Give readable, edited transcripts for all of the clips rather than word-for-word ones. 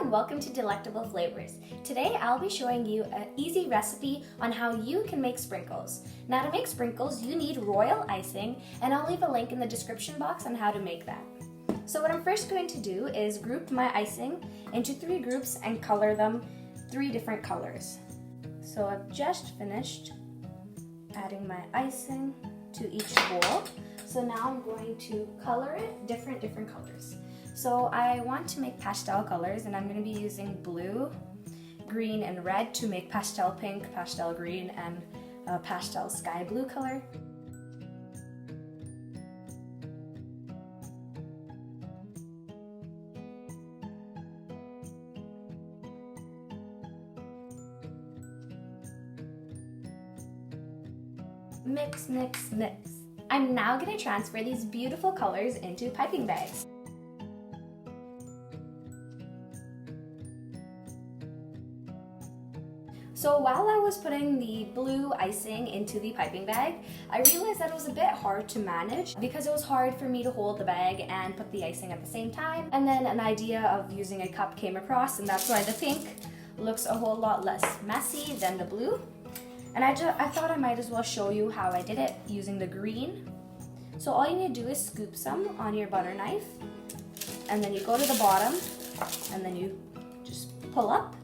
and welcome to Delectable Flavors. Today I'll be showing you an easy recipe on how you can make sprinkles. Now to make sprinkles you need royal icing, and I'll leave a link in the description box on how to make that. So what I'm first going to do is group my icing into 3 groups and color them 3 different colors. So I've just finished adding my icing to each bowl. So now I'm going to color it different colors. So I want to make pastel colors, and I'm going to be using blue, green, and red to make pastel pink, pastel green, and pastel sky blue color. Mix, mix, mix. I'm now going to transfer these beautiful colors into piping bags. So while I was putting the blue icing into the piping bag, I realized that it was a bit hard to manage because it was hard for me to hold the bag and put the icing at the same time. And then an idea of using a cup came across, and that's why the pink looks a whole lot less messy than the blue. And I thought I might as well show you how I did it using the green. So all you need to do is scoop some on your butter knife, and then you go to the bottom, and then you just pull up.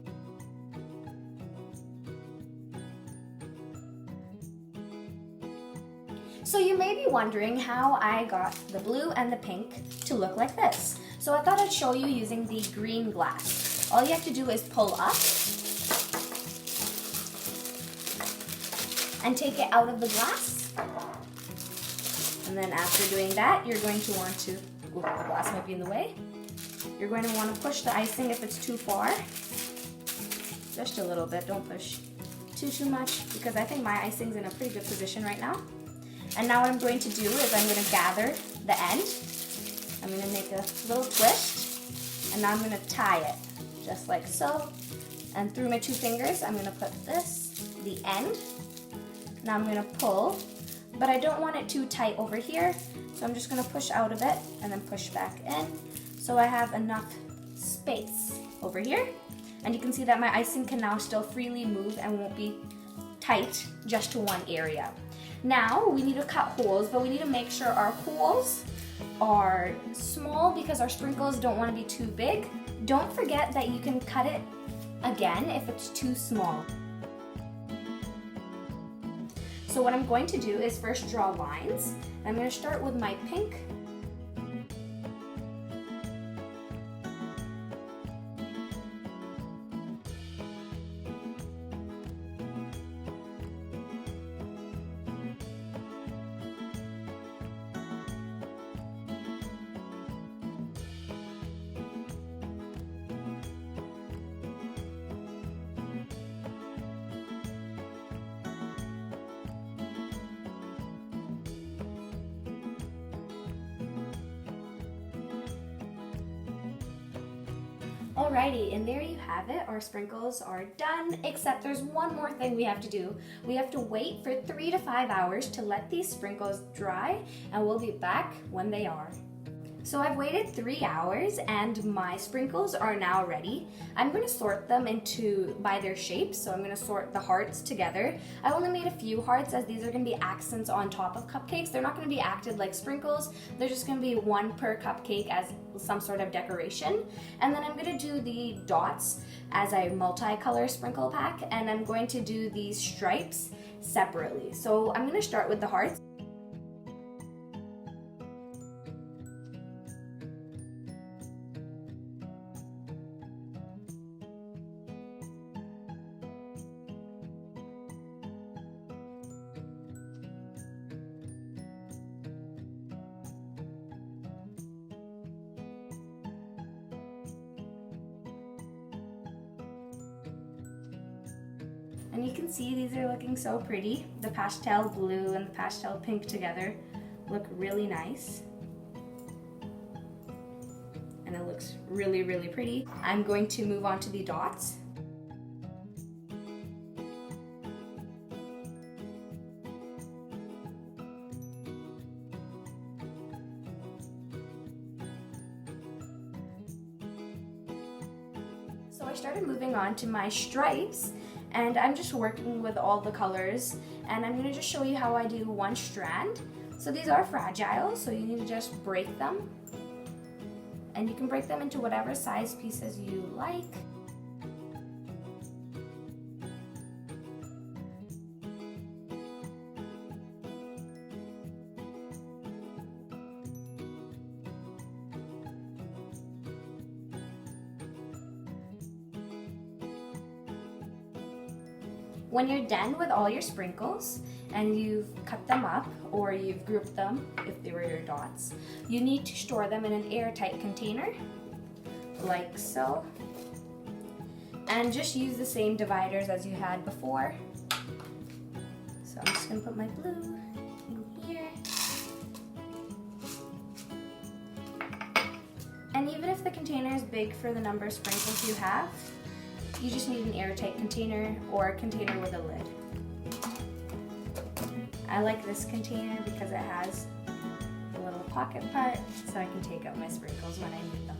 So you may be wondering how I got the blue and the pink to look like this. So I thought I'd show you using the green glass. All you have to do is pull up and take it out of the glass. And then after doing that, you're going to want to, the glass might be in the way. You're going to want to push the icing if it's too far. Just a little bit, don't push too much, because I think my icing's in a pretty good position right now. And now what I'm going to do is I'm going to gather the end. I'm going to make a little twist, and now I'm going to tie it, just like so. And through my 2 fingers, I'm going to put this, the end. Now I'm going to pull, but I don't want it too tight over here, so I'm just going to push out a bit and then push back in, so I have enough space over here. And you can see that my icing can now still freely move and won't be tight just to one area. Now we need to cut holes, but we need to make sure our holes are small because our sprinkles don't want to be too big. Don't forget that you can cut it again if it's too small. So what I'm going to do is first draw lines. I'm going to start with my pink. Alrighty, and there you have it. Our sprinkles are done, except there's one more thing we have to do. We have to wait for 3 to 5 hours to let these sprinkles dry, and we'll be back when they are. So I've waited 3 hours and my sprinkles are now ready. I'm going to sort them by their shapes, so I'm going to sort the hearts together. I only made a few hearts as these are going to be accents on top of cupcakes. They're not going to be acted like sprinkles. They're just going to be 1 per cupcake as some sort of decoration. And then I'm going to do the dots as a multicolor sprinkle pack, and I'm going to do these stripes separately. So I'm going to start with the hearts. And you can see these are looking so pretty. The pastel blue and the pastel pink together look really nice. And it looks really, really pretty. I'm going to move on to the dots. I started moving on to my stripes, and I'm just working with all the colors, and I'm going to just show you how I do one strand. So these are fragile, so you need to just break them, and you can break them into whatever size pieces you like. When you're done with all your sprinkles and you've cut them up or you've grouped them, if they were your dots, you need to store them in an airtight container, like so. And just use the same dividers as you had before. So I'm just gonna put my blue in here. And even if the container is big for the number of sprinkles you have, you just need an airtight container or a container with a lid. I like this container because it has a little pocket part so I can take out my sprinkles when I need them.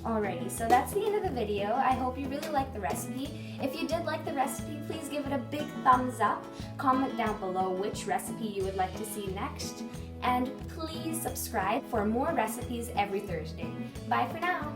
Alrighty, so that's the end of the video. I hope you really liked the recipe. If you did like the recipe, please give it a big thumbs up. Comment down below which recipe you would like to see next. And please subscribe for more recipes every Thursday. Bye for now.